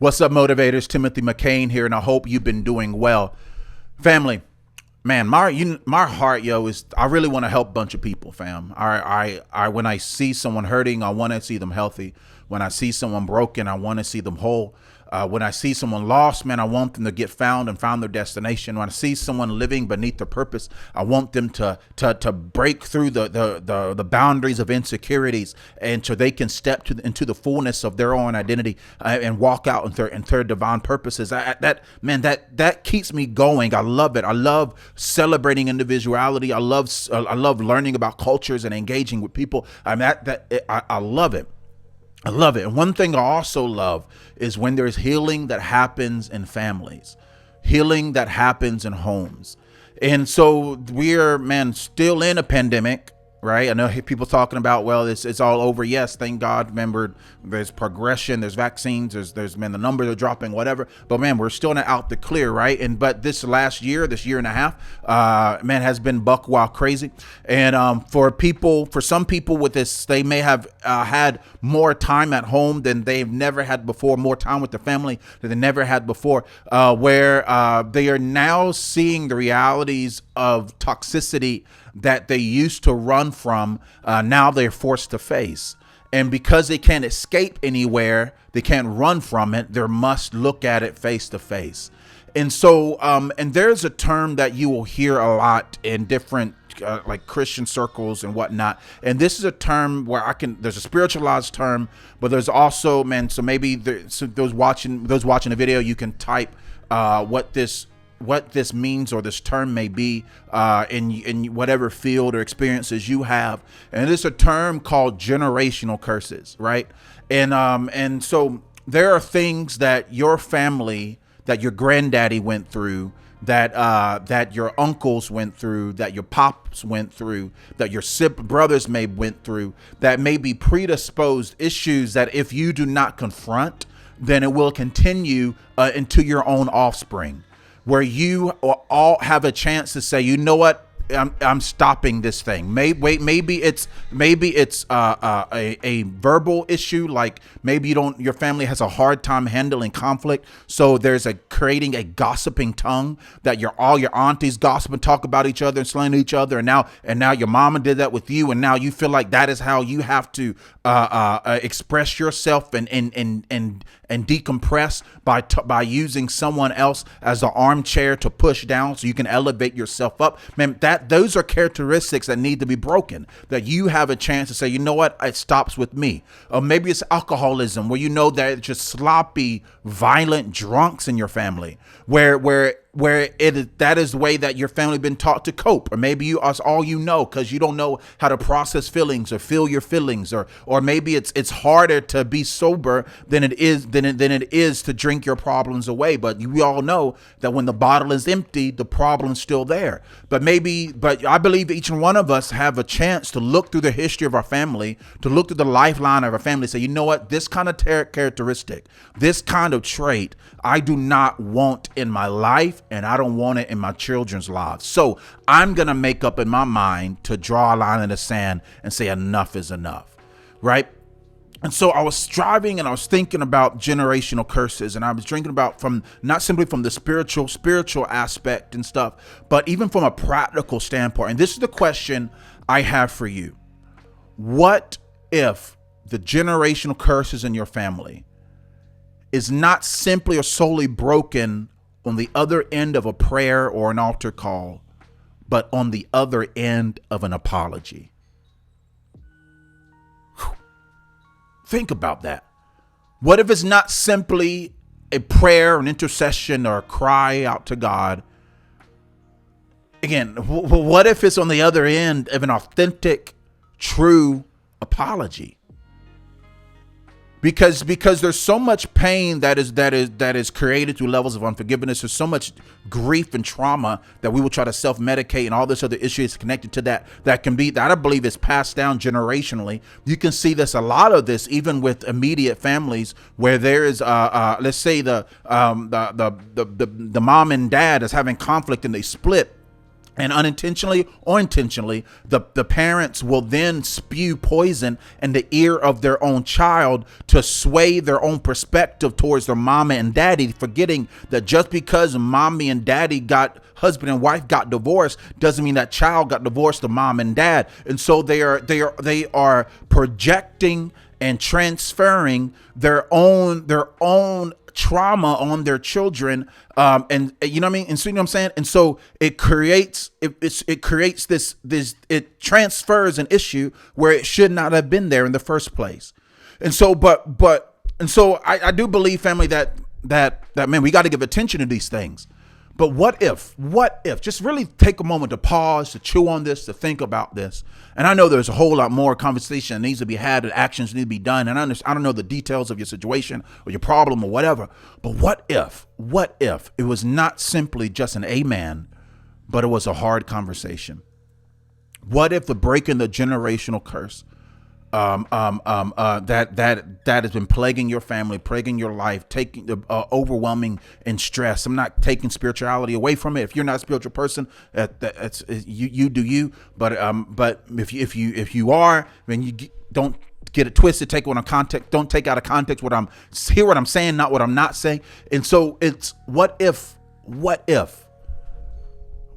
What's up, motivators? Timothy McCain here, and I hope you've been doing well. Family, man, my heart, is I really want to help a bunch of people, fam. When I see someone hurting, I want to see them healthy. When I see someone broken, I want to see them whole. When I see someone lost, man, I want them to get found and find their destination. When I see someone living beneath their purpose, I want them to break through the boundaries of insecurities, and so they can step into the fullness of their own identity and walk out in their divine purposes. That keeps me going. I love it. I love celebrating individuality. I love learning about cultures and engaging with people. I love it. I love it. And one thing I also love is when there's healing that happens in families, healing that happens in homes. And so we're, still in a pandemic, right? I know people talking about, well, it's all over. Yes, thank God. Remember, there's progression, there's vaccines, there's the numbers are dropping, whatever. But we're still not out the clear, right? But this year and a half, has been buck wild crazy. And for some people with this, they may have had more time at home than they've never had before, more time with their family than they never had before, where they are now seeing the realities of toxicity that they used to run from. Now they're forced to face. And because they can't escape anywhere, they can't run from it, they must look at it face to face. And so, and there's a term that you will hear a lot in different like Christian circles and whatnot. And this is a term where there's a spiritualized term, but there's also, so maybe those watching the video, you can type what this means or this term may be in whatever field or experiences you have. And it's a term called generational curses, right? And so there are things that your family, that your granddaddy went through, that your uncles went through, that your pops went through, that your brothers went through, that may be predisposed issues that if you do not confront, then it will continue into your own offspring, where you all have a chance to say, you know what, I'm stopping this thing. Maybe it's a verbal issue, like maybe your family has a hard time handling conflict, so there's creating a gossiping tongue that all your aunties gossip and talk about each other and slander each other, and now your mama did that with you, and now you feel like that is how you have to express yourself and decompress by using someone else as an armchair to push down so you can elevate yourself up. Those are characteristics that need to be broken, that you have a chance to say, you know what, it stops with me. Or maybe it's alcoholism, where you know that it's just sloppy, violent drunks in your family, where that is the way that your family been taught to cope. Or maybe that's all you know, because you don't know how to process feelings or feel your feelings, or maybe it's harder to be sober than it is to drink your problems away. But we all know that when the bottle is empty, the problem's still there. But I believe each one of us have a chance to look through the history of our family, to look through the lifeline of our family, say, you know what, this kind of characteristic, this kind of trait, I do not want in my life, and I don't want it in my children's lives. So I'm going to make up in my mind to draw a line in the sand and say enough is enough, right? And so I was driving and I was thinking about generational curses, and I was thinking about not simply from the spiritual aspect and stuff, but even from a practical standpoint. And this is the question I have for you. What if the generational curses in your family is not simply or solely broken on the other end of a prayer or an altar call, but on the other end of an apology? Whew. Think about that. What if it's not simply a prayer, an intercession, or a cry out to God? Again, what if it's on the other end of an authentic, true apology? Because there's so much pain that is created through levels of unforgiveness. There's so much grief and trauma that we will try to self-medicate, and all this other issues connected to that I believe is passed down generationally. You can see a lot of this even with immediate families, where there is let's say the mom and dad is having conflict and they split. And unintentionally or intentionally, the parents will then spew poison in the ear of their own child to sway their own perspective towards their mama and daddy, forgetting that just because mommy and daddy husband and wife got divorced doesn't mean that child got divorced to mom and dad. And so they are projecting and transferring their own trauma on their children, and you know what I mean, and so you know what I'm saying, and so it transfers an issue where it should not have been there in the first place. And so I do believe, family, that man, we got to give attention to these things. But what if, just really take a moment to pause, to chew on this, to think about this. And I know there's a whole lot more conversation that needs to be had, and actions need to be done. And I don't know the details of your situation or your problem or whatever. But what if it was not simply just an amen, but it was a hard conversation? What if the breaking the generational curse that has been plaguing your family, plaguing your life, taking the overwhelming and stress. I'm not taking spirituality away from it. If you're not a spiritual person, that's you do you. But if you are, then you don't get it twisted. Take it on context. Don't take out of context what I'm saying, not what I'm not saying. And so it's what if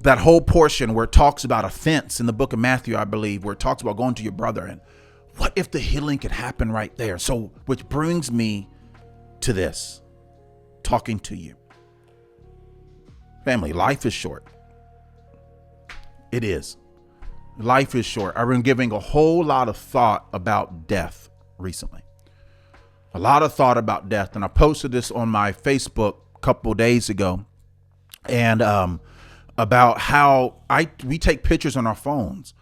that whole portion where it talks about offense in the book of Matthew, I believe, where it talks about going to your brother, and what if the healing could happen right there? So, which brings me to this, talking to you. Family, life is short. It is. Life is short. I've been giving a whole lot of thought about death recently. A lot of thought about death. And I posted this on my Facebook a couple of days ago. And about how we take pictures on our phones,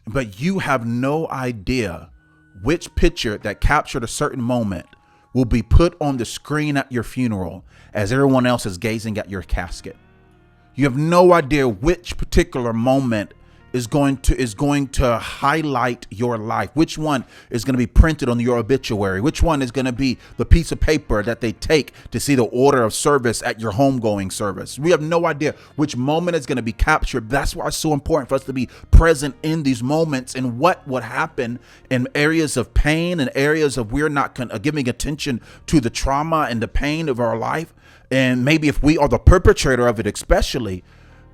but you have no idea which picture that captured a certain moment will be put on the screen at your funeral as everyone else is gazing at your casket. You have no idea which particular moment is going to highlight your life. Which one is going to be printed on your obituary? Which one is going to be the piece of paper that they take to see the order of service at your homegoing service? We have no idea which moment is going to be captured. That's why it's so important for us to be present in these moments, and what would happen in areas of pain and areas of we're not giving attention to the trauma and the pain of our life. And maybe if we are the perpetrator of it, especially,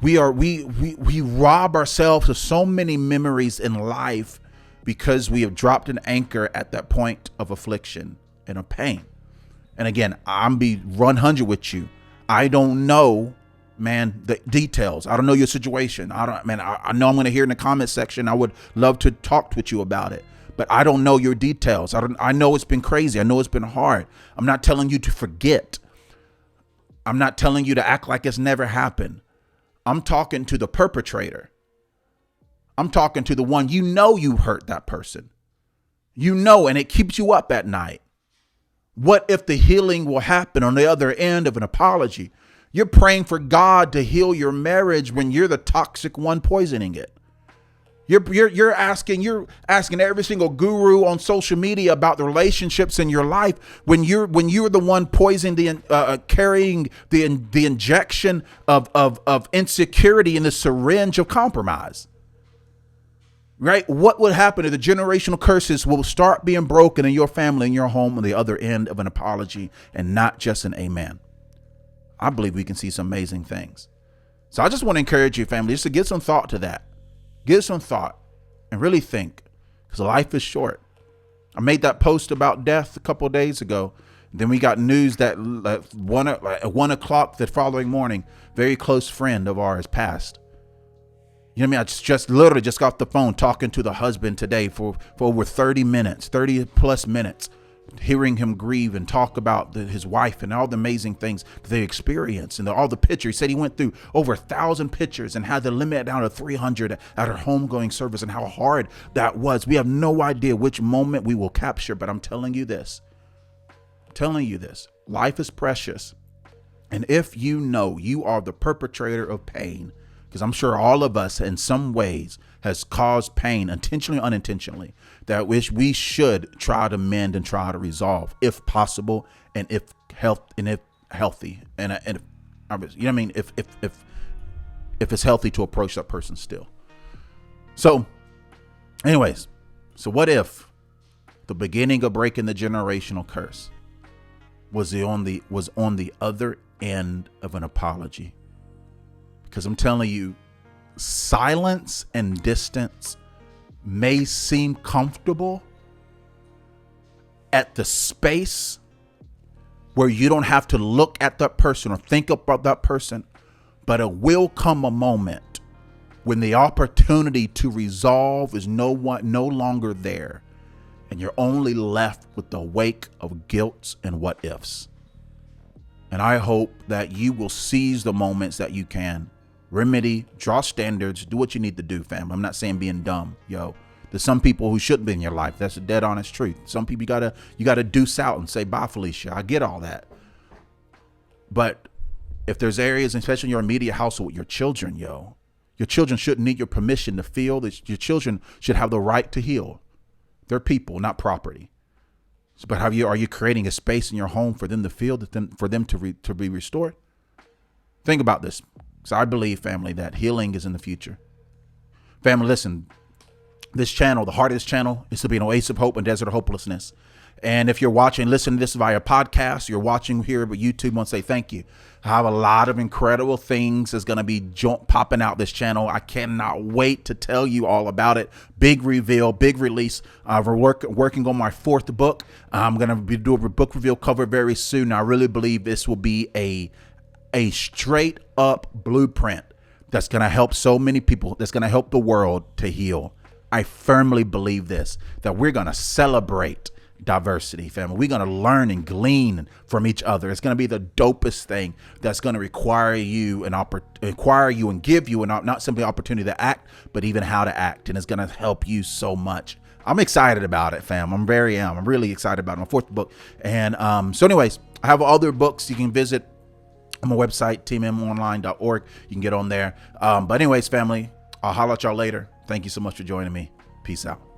we rob ourselves of so many memories in life because we have dropped an anchor at that point of affliction and of pain. And again, I'm be 100 with you. I don't know, man, the details. I don't know your situation. I know I'm going to hear in the comment section. I would love to talk with you about it, but I don't know your details. I know it's been crazy. I know it's been hard. I'm not telling you to forget. I'm not telling you to act like it's never happened. I'm talking to the perpetrator. I'm talking to the one, you hurt that person. And it keeps you up at night. What if the healing will happen on the other end of an apology? You're praying for God to heal your marriage when you're the toxic one poisoning it. You're asking every single guru on social media about the relationships in your life when you're the one poisoning carrying the injection of insecurity in the syringe of compromise. Right? What would happen if the generational curses will start being broken in your family, in your home, on the other end of an apology and not just an amen? I believe we can see some amazing things. So I just want to encourage you, family, just to give some thought to that. Give some thought and really think, because life is short. I made that post about death a couple of days ago. Then we got news that at 1 o'clock the following morning, very close friend of ours passed. You know what I mean? I just literally just got off the phone talking to the husband today for over 30 plus minutes, hearing him grieve and talk about his wife and all the amazing things that they experienced and all the pictures. He said he went through over 1,000 pictures and had to limit it down to 300 at her homegoing service, and how hard that was. We have no idea which moment we will capture, but I'm telling you this. Life is precious. And if you know you are the perpetrator of pain, because I'm sure all of us in some ways has caused pain, intentionally or unintentionally, that which we should try to mend and try to resolve if possible, and if healthy, and you know what I mean, if if it's healthy to approach that person still. So anyways, so what if the beginning of breaking the generational curse was on the other end of an apology? Because I'm telling you, silence and distance may seem comfortable at the space where you don't have to look at that person or think about that person, but it will come a moment when the opportunity to resolve is no longer there, and you're only left with the wake of guilt and what ifs. And I hope that you will seize the moments that you can. Remedy, draw standards, do what you need to do, fam. I'm not saying being dumb, yo. There's some people who shouldn't be in your life. That's a dead honest truth. Some people you gotta deuce out and say, bye, Felicia. I get all that. But if there's areas, especially in your immediate household with your children, yo, your children shouldn't need your permission to feel that. Your children should have the right to heal. They're people, not property. But are you creating a space in your home for them to feel, for them to be restored? Think about this. So I believe, family, that healing is in the future. Family, listen, this channel, the heart of this channel, is to be an oasis of hope and desert of hopelessness. And if you're watching, listen to this via podcast, you're watching here, but YouTube, I want to say thank you. I have a lot of incredible things that's going to be popping out this channel. I cannot wait to tell you all about it. Big reveal, big release. We're working on my 4th book. I'm going to be doing a book reveal cover very soon. I really believe this will be a straight up blueprint that's going to help so many people, that's going to help the world to heal. I firmly believe this, that we're going to celebrate diversity, family. We're going to learn and glean from each other. It's going to be the dopest thing that's going to require you and give you not simply opportunity to act, but even how to act. And it's going to help you so much. I'm excited about it, fam. I'm really excited about it. My 4th book. And so anyways, I have other books you can visit on my website, tmmonline.org. You can get on there. But anyways, family, I'll holler at y'all later. Thank you so much for joining me. Peace out.